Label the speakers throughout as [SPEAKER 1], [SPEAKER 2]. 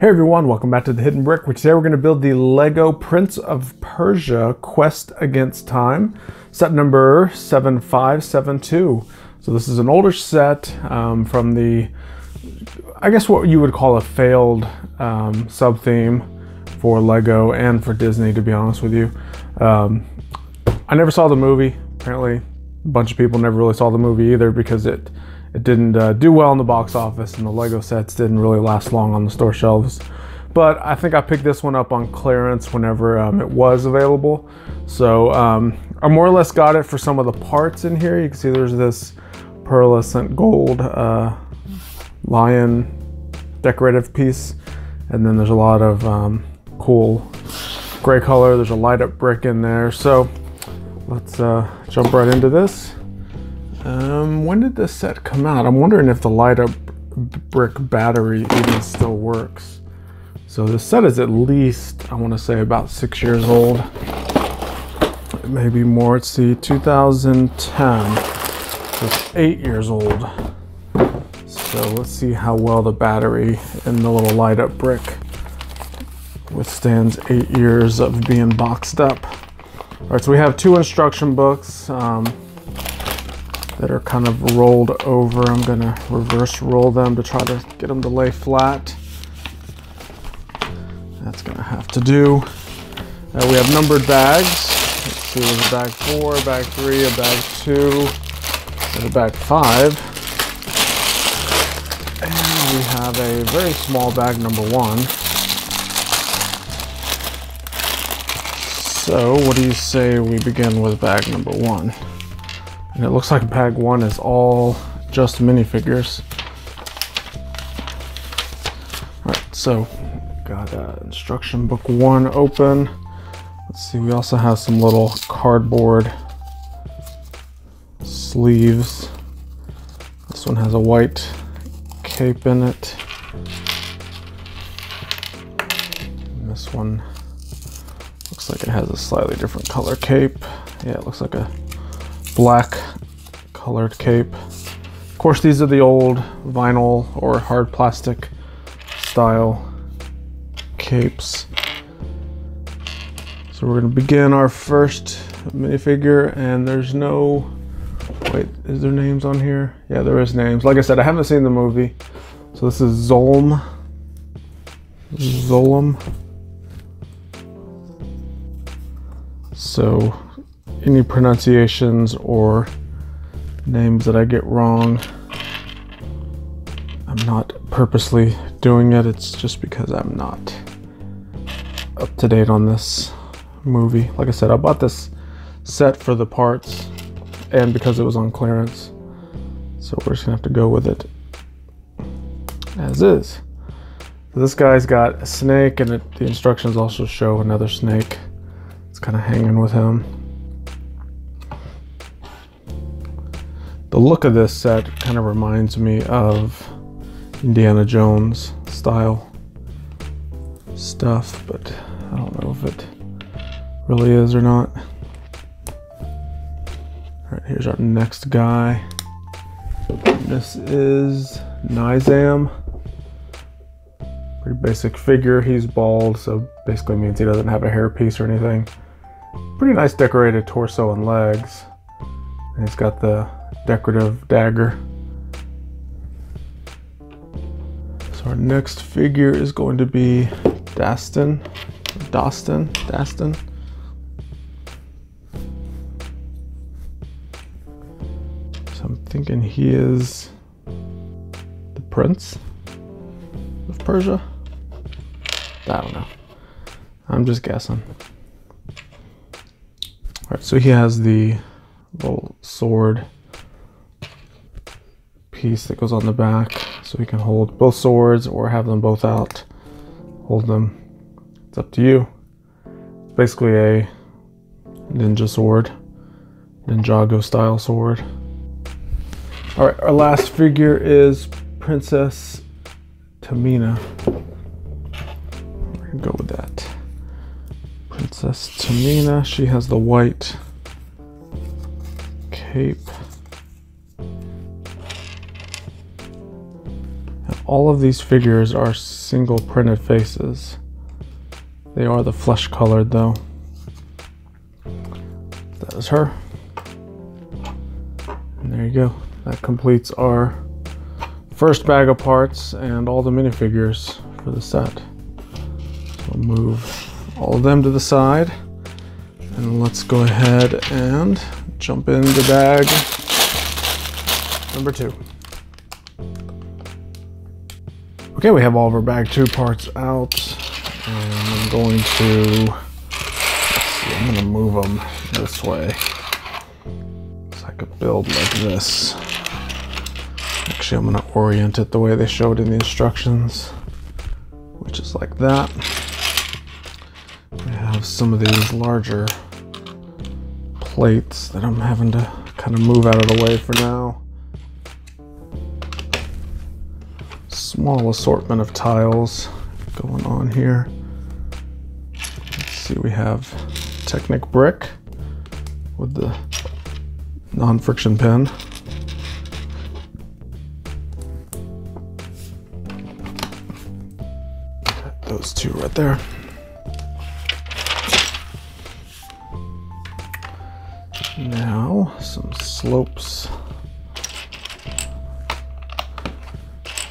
[SPEAKER 1] Hey everyone, welcome back to The Hidden Brick, which today we're going to build the Lego Prince of Persia Quest Against Time, set number 7572. So this is an older set from the, I guess what you would call a failed sub-theme for Lego and for Disney, to be honest with you. I never saw the movie. Apparently a bunch of people never really saw the movie either because it didn't do well in the box office, and the Lego sets didn't really last long on the store shelves. But I think I picked this one up on clearance whenever it was available. So I more or less got it for some of the parts in here. You can see there's this pearlescent gold lion decorative piece. And then there's a lot of cool gray color. There's a light up brick in there. So let's jump right into this. When did this set come out? I'm wondering if the light up brick battery even still works. So this set is at least, I want to say, about 6 years old. Maybe more. Let's see, 2010. So it's 8 years old. So let's see how well the battery in the little light up brick withstands 8 years of being boxed up. All right, so we have two instruction books that are kind of rolled over. I'm gonna reverse roll them to try to get them to lay flat. That's gonna have to do. We have numbered bags. Let's see, there's a bag 4, a bag 3, a bag 2, and a bag 5. And we have a very small bag number 1. So what do you say we begin with bag number 1? And it looks like bag 1 is all just minifigures. All right, so got instruction book 1 open. Let's see, we also have some little cardboard sleeves. This one has a white cape in it. And this one looks like it has a slightly different color cape. Yeah, it looks like a black colored cape. Of course, these are the old vinyl or hard plastic style capes. So we're going to begin our first minifigure, and there's no, wait, is there names on here? Yeah, there is names. Like I said, I haven't seen the movie. So this is Zolm. So any pronunciations or names that I get wrong, I'm not purposely doing it. It's just because I'm not up to date on this movie. Like I said, I bought this set for the parts and because it was on clearance. So we're just gonna have to go with it as is. So this guy's got a snake, and the instructions also show another snake. It's kind of hanging with him. The look of this set kind of reminds me of Indiana Jones style stuff, but I don't know if it really is or not. All right, here's our next guy. This is Nizam. Pretty basic figure. He's bald, so basically means he doesn't have a hairpiece or anything. Pretty nice decorated torso and legs. And he's got the decorative dagger. So our next figure is going to be Dastan. So I'm thinking he is the Prince of Persia. I don't know. I'm just guessing. All right, so he has the little sword piece that goes on the back, so he can hold both swords or have them both out. Hold them. It's up to you. It's basically a ninja sword, Ninjago style sword. All right, our last figure is Princess Tamina. We're gonna go with that. Princess Tamina. She has the white cape. all of these figures are single printed faces. They are the flesh colored though. That is her. And there you go. That completes our first bag of parts and all the minifigures for the set. So we'll move all of them to the side. And let's go ahead and jump into bag number 2. Okay, we have all of our bag 2 parts out. And I'm going to, let's see, I'm gonna move them this way. So I could build like this. Actually, I'm gonna orient it the way they showed in the instructions, which is like that. We have some of these larger plates that I'm having to kind of move out of the way for now. Small assortment of tiles going on here. Let's see, we have Technic brick with the non-friction pen. Those 2 right there. Now some slopes.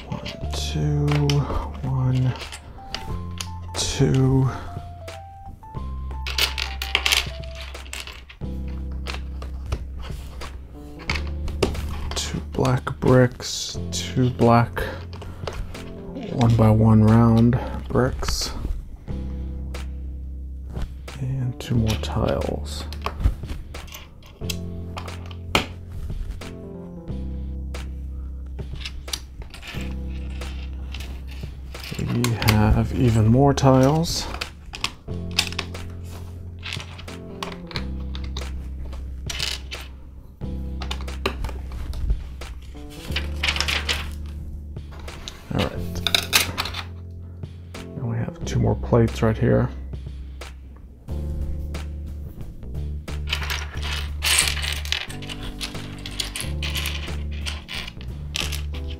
[SPEAKER 1] 1, 2, 1, 2. Black bricks, 2 black 1x1 round bricks, and 2 more tiles. We have even more tiles. All right, and we have 2 more plates right here.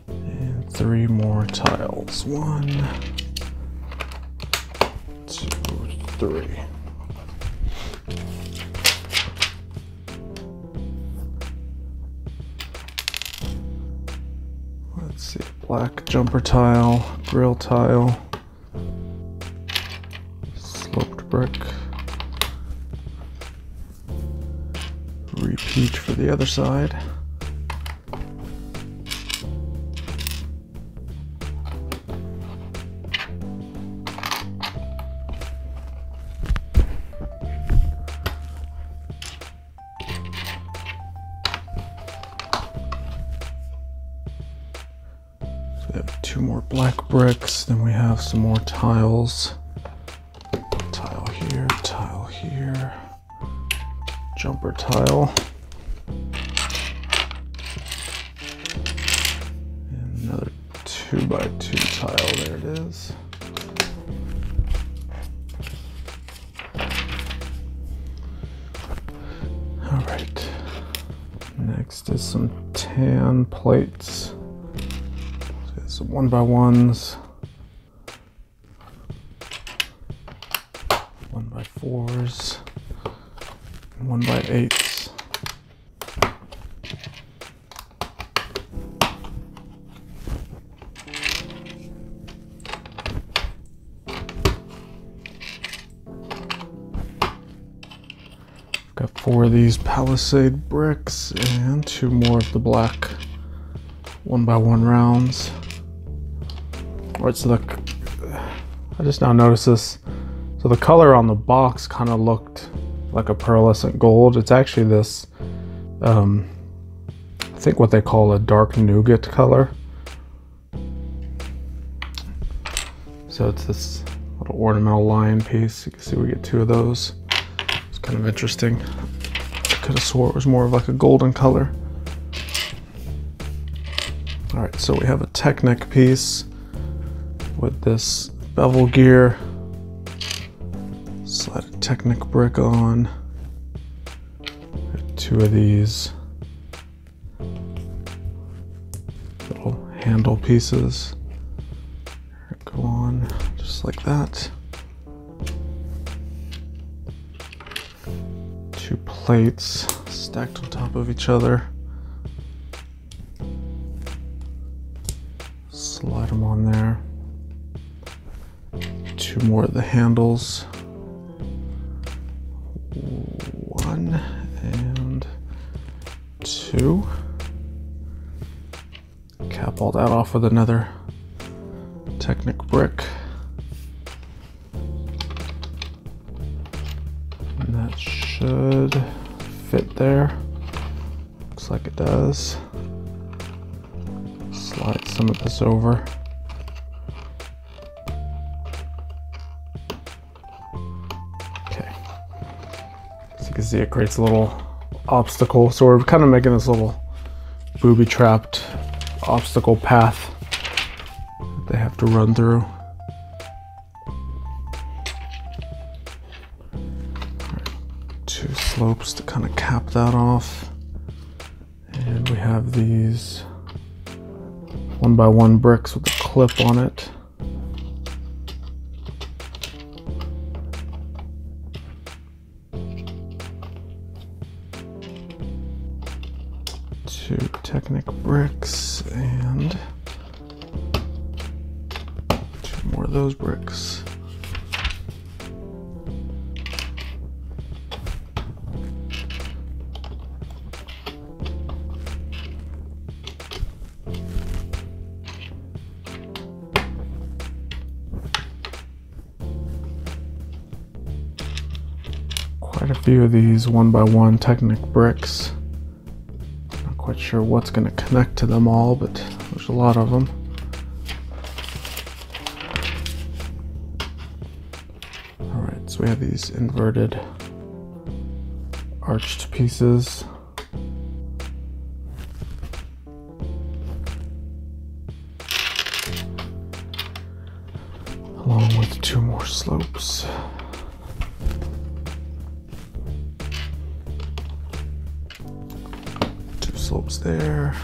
[SPEAKER 1] And 3 more tiles. 1, 2, 3. Let's see, black jumper tile, grill tile, sloped brick, repeat for the other side. We have 2 more black bricks, then we have some more tiles. Tile here, jumper tile. And another 2x2 tile, there it is. All right, next is some tan plates. Some 1x1s, 1x4s, and 1x8s. Got 4 of these Palisade bricks and 2 more of the black 1x1 rounds. Alright, so I just now noticed this. So the color on the box kind of looked like a pearlescent gold. It's actually this, I think what they call a dark nougat color. So it's this little ornamental lion piece. You can see we get 2 of those. It's kind of interesting. I could have swore it was more of like a golden color. Alright, so we have a Technic piece with this bevel gear. Slide a Technic brick on. 2 of these little handle pieces. just like that. 2 plates stacked on top of each other. Slide them on there. 2 more of the handles. 1 and 2. Cap all that off with another Technic brick. And that should fit there. Looks like it does. Slide some of this over. Okay. As you can see, it creates a little obstacle. So we're kind of making this little booby-trapped obstacle path that they have to run through. Right. 2 slopes to kind of cap that off. And we have these 1x1 bricks with a clip on it. Two Technic bricks and 2 more of those bricks. Quite a few of these 1x1 Technic bricks. Not quite sure what's going to connect to them all, but there's a lot of them. Alright, so we have these inverted arched pieces. Along with 2 more slopes. Slopes there,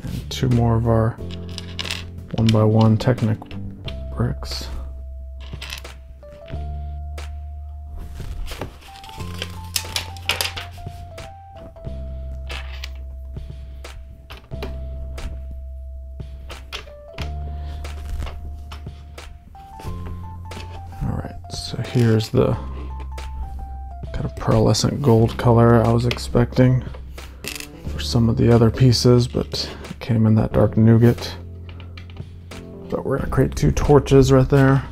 [SPEAKER 1] and 2 more of our 1x1 Technic bricks. Alright, so here's the kind of pearlescent gold color I was expecting some of the other pieces, but it came in that dark nougat. But we're gonna create 2 torches right there.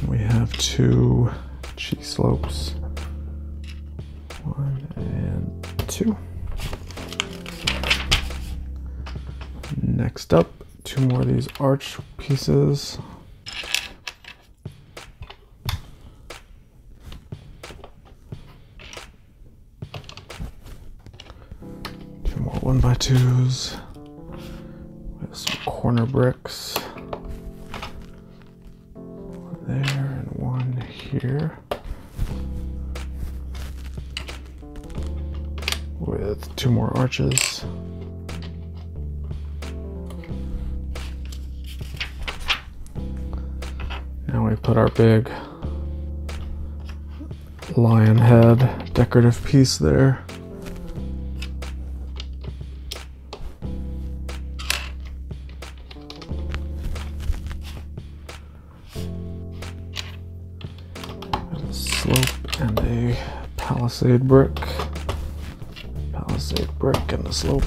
[SPEAKER 1] We have 2 cheek slopes. 1 and 2. Next up, 2 more of these arch pieces. More 1x2s. We have some corner bricks. 1 there and 1 here. With 2 more arches. Now we put our big lion head decorative piece there. Slope and a palisade brick. Palisade brick and a slope.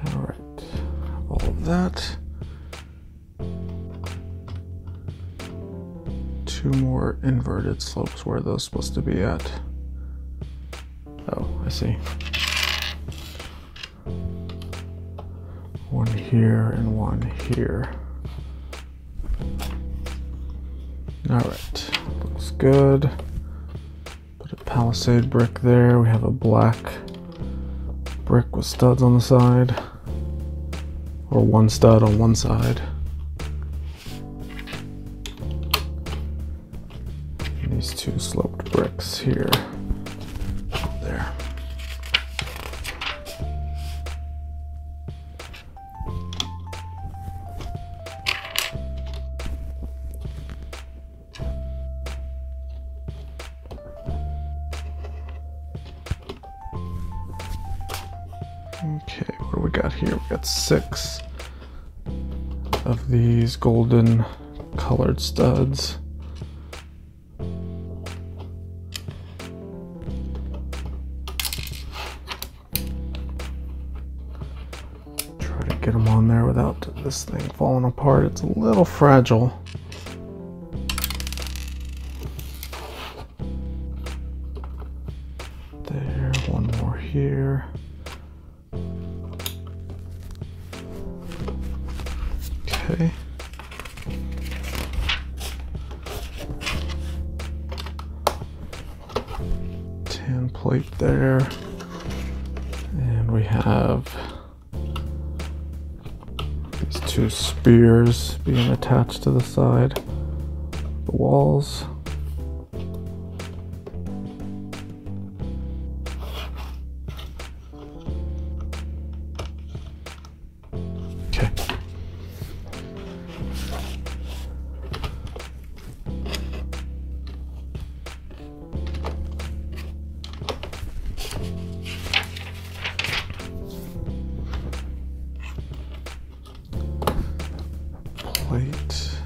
[SPEAKER 1] All right, all of that. 2 more inverted slopes. Where are those supposed to be at? Oh, I see. 1 here and 1 here. All right, looks good. Put a palisade brick there. We have a black brick with studs on the side. or one stud on one side. And these two sloped bricks here, there. Okay, what do we got here? We got 6 of these golden colored studs. Try to get them on there without this thing falling apart. It's a little fragile. There, one more here. Okay. Tan plate there. And we have these 2 spears being attached to the side, the walls. Okay. Plate.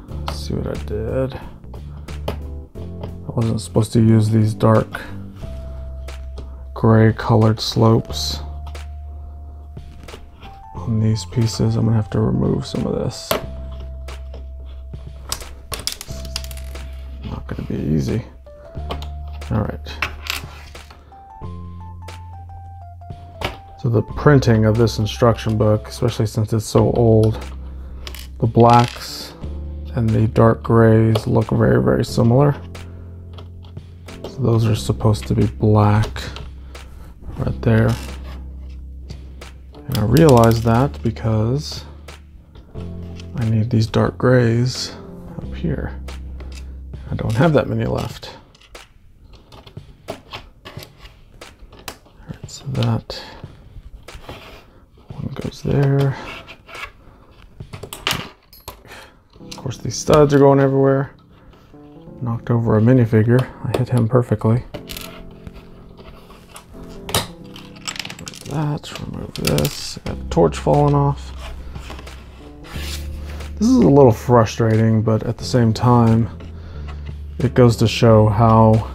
[SPEAKER 1] Let's see what I did. I wasn't supposed to use these dark gray colored slopes on these pieces. I'm gonna have to remove some of this. Not gonna be easy. All right. So the printing of this instruction book, especially since it's so old, the blacks and the dark grays look very, very similar. So those are supposed to be black right there. And I realized that because I need these dark grays up here. I don't have that many left. All right, so that one goes there. Of course, these studs are going everywhere. Knocked over a minifigure. I hit him perfectly. Remove that, remove this. Got the torch falling off. This is a little frustrating, but at the same time, it goes to show how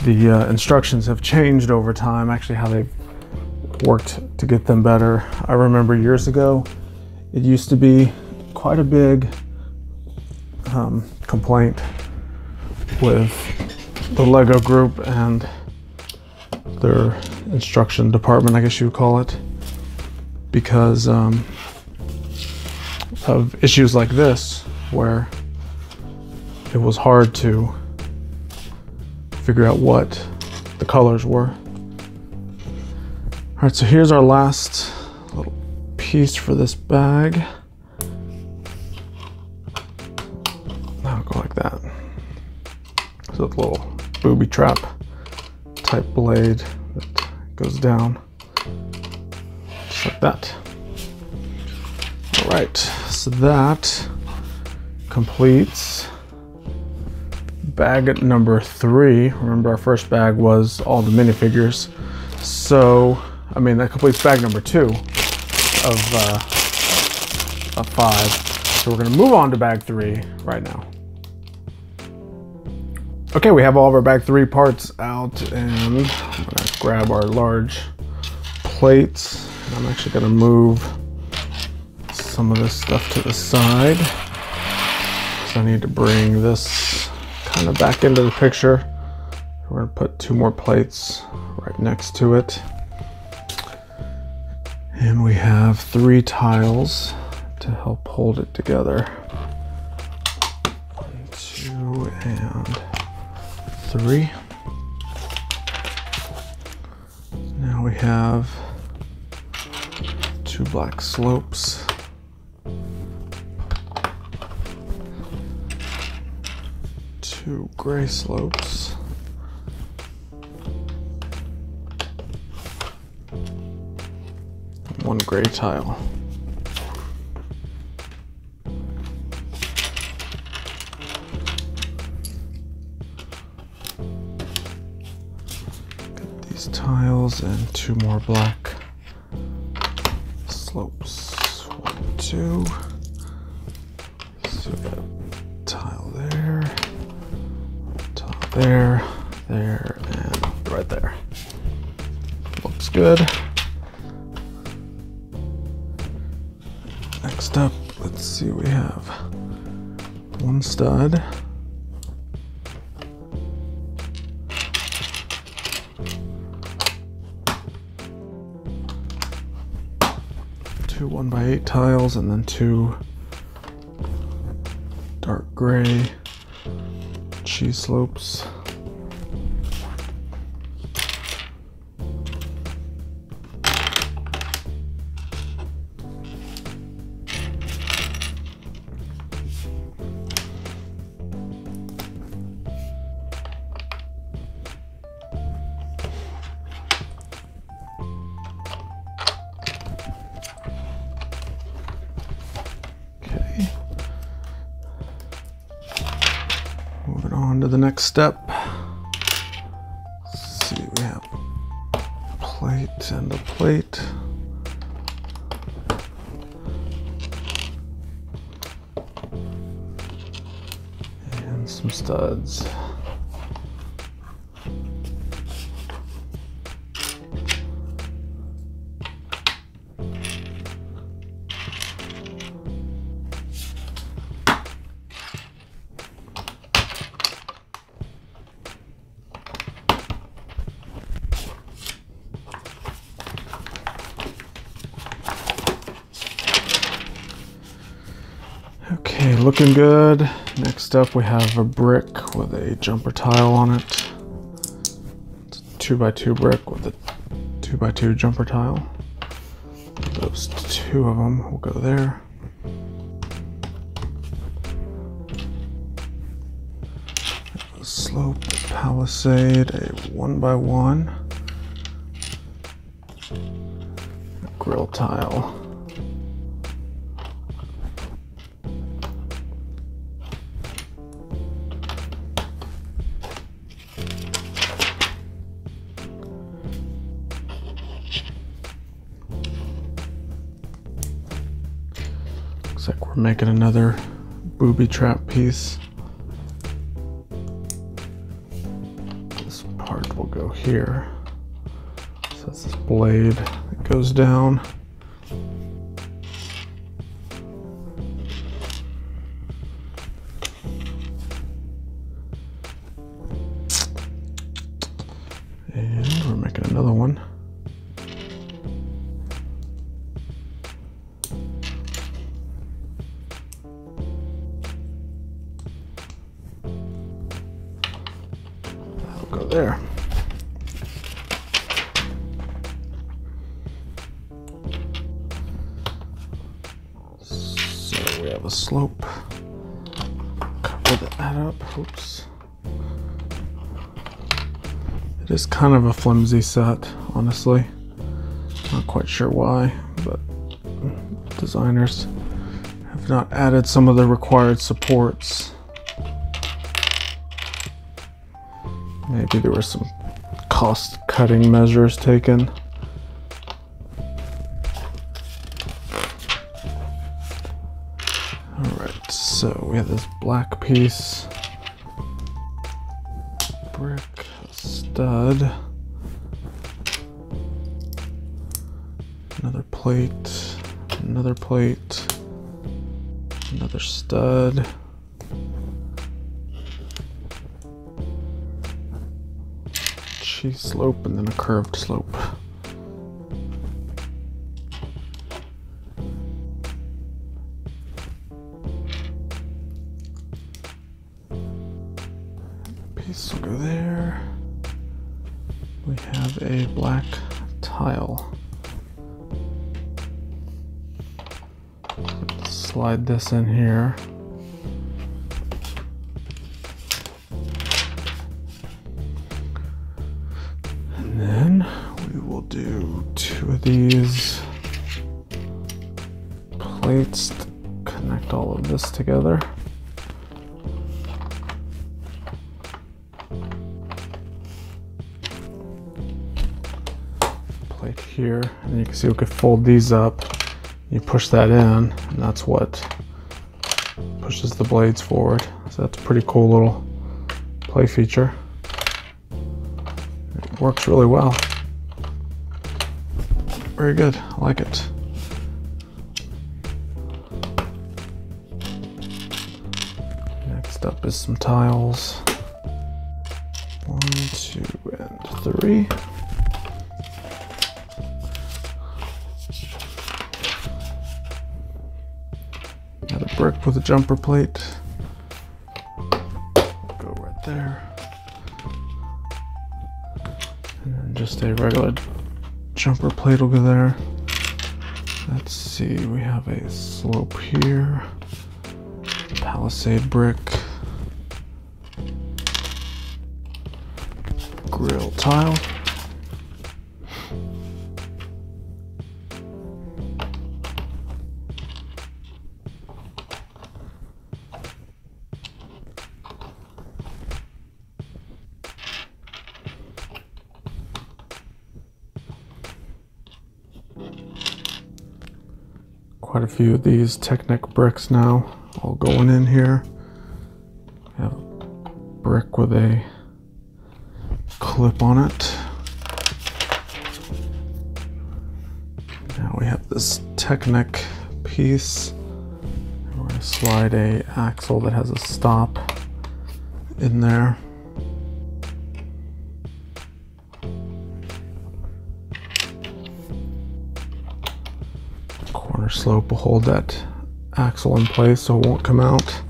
[SPEAKER 1] the instructions have changed over time, actually how they've worked to get them better. I remember years ago, it used to be quite a big complaint with the Lego group and their instruction department, I guess you would call it, because of issues like this, where it was hard to figure out what the colors were. All right, so here's our last little piece for this bag. That'll go like that. So a little booby trap type blade that goes down, just like that. All right, so that completes bag number 3. Remember, our first bag was all the minifigures. So, I mean, that completes bag number 2 of 5. So we're gonna move on to bag 3 right now. Okay, we have all of our bag 3 parts out, and I'm gonna grab our large plates. I'm actually gonna move some of this stuff to the side. So I need to bring this kind of back into the picture. We're gonna put 2 more plates right next to it. And we have 3 tiles to help hold it together. 1, 2, and 3. Now we have 2 black slopes. Two gray slopes. And 1 gray tile. Got these tiles and 2 more black slopes. 1, 2. So we got a tile there. There, there, and right there. Looks good. Next up, let's see what we have. 1 stud. 2 1x8 tiles, and then 2 dark gray cheese slopes. Okay. Moving on to the next step. Let's see, we have a plate and a plate. And some studs. Okay, looking good. Next up we have a brick with a jumper tile on it. It's a 2x2 brick with a 2x2 jumper tile. Those 2 of them will go there. A slope, a palisade, a 1x1. A grill tile. Looks like we're making another booby trap piece. This part will go here. So that's this blade that goes down. And we're making another one. That'll go there. So we have a slope. Cover that up. Oops. It is kind of a flimsy set, honestly. Not quite sure why, but designers have not added some of the required supports. Maybe there were some cost-cutting measures taken. Alright, so we have this black piece, brick, stud, another plate, another plate, another stud, cheese slope, and then a curved slope. Piece will go there. We have a black tile. slide this in here. And then we will do 2 of these plates to connect all of this together. Plate here, and you can see we could fold these up. You push that in, and that's what pushes the blades forward. So that's a pretty cool little play feature. It works really well. Very good, I like it. Next up is some tiles. 1, 2, and 3. Got a brick with a jumper plate. Go right there. And then just a regular jumper plate will go there. Let's see, we have a slope here. Palisade brick. Grill tile. Quite a few of these Technic bricks now, all going in here. We have a brick with a clip on it. Now we have this Technic piece. We're going to slide a axle that has a stop in there. Corner slope will hold that axle in place so it won't come out.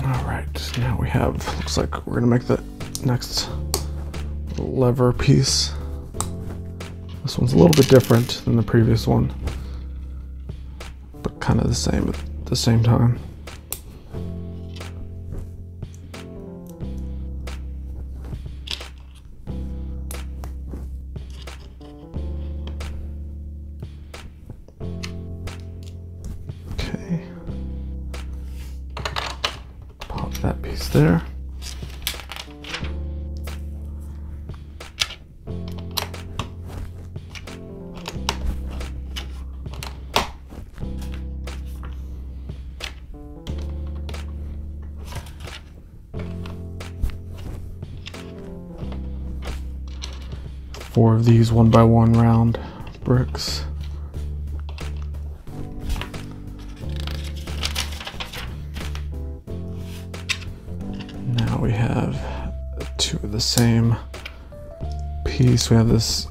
[SPEAKER 1] Alright, now we have, looks like we're gonna make the next lever piece. This one's a little bit different than the previous one, but kind of the same at the same time. Pop that piece there. Four of these 1x1 round bricks. Now we have 2 of the same piece. We have this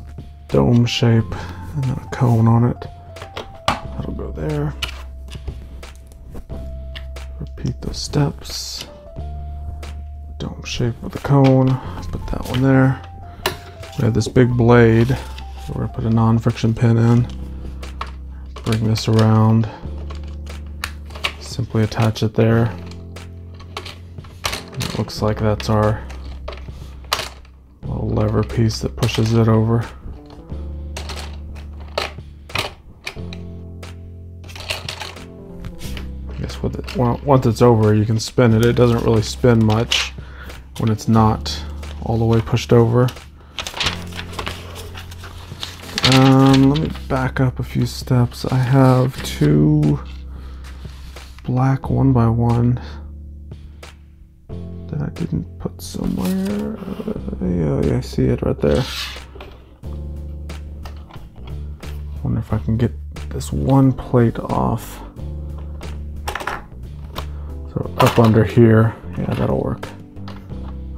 [SPEAKER 1] dome shape and then a cone on it. That'll go there. Repeat those steps. Dome shape with a cone. Put that one there. We have this big blade, so we're gonna put a non-friction pin in. Bring this around. Simply attach it there. It looks like that's our little lever piece that pushes it over. I guess with it, once it's over, you can spin it. It doesn't really spin much when it's not all the way pushed over. Let me back up a few steps. I have 2 black 1x1 that I didn't put somewhere. Yeah, I see it right there. Wonder if I can get this one plate off. So up under here, yeah, that'll work.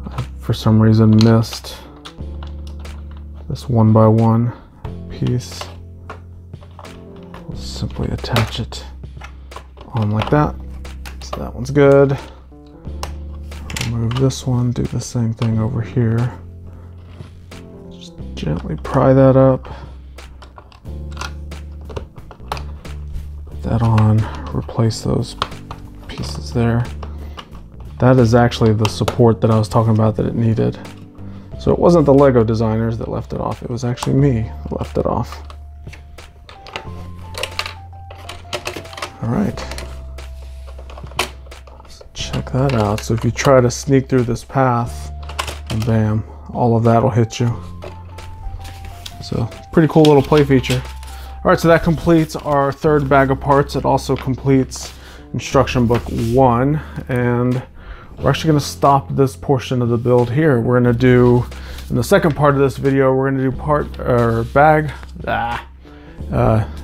[SPEAKER 1] I, for some reason, missed this 1x1 piece. We'll simply attach it on like that. So that one's good. Remove this one, do the same thing over here. Gently pry that up. Put that on, replace those pieces there. That is actually the support that I was talking about that it needed. So it wasn't the Lego designers that left it off, it was actually me that left it off. All right, let's check that out. So if you try to sneak through this path, and bam, all of that will hit you. So pretty cool little play feature. All right, so that completes our third bag of parts. It also completes instruction book 1, and we're actually going to stop this portion of the build here. We're going to do, in the second part of this video, we're going to do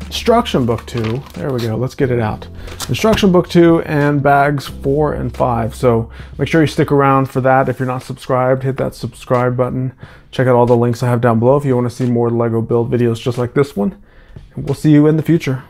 [SPEAKER 1] instruction book 2. There we go. Let's get it out. Instruction book 2 and bags 4 and 5. So make sure you stick around for that. If you're not subscribed, hit that subscribe button. Check out all the links I have down below if you want to see more Lego build videos just like this one. And we'll see you in the future.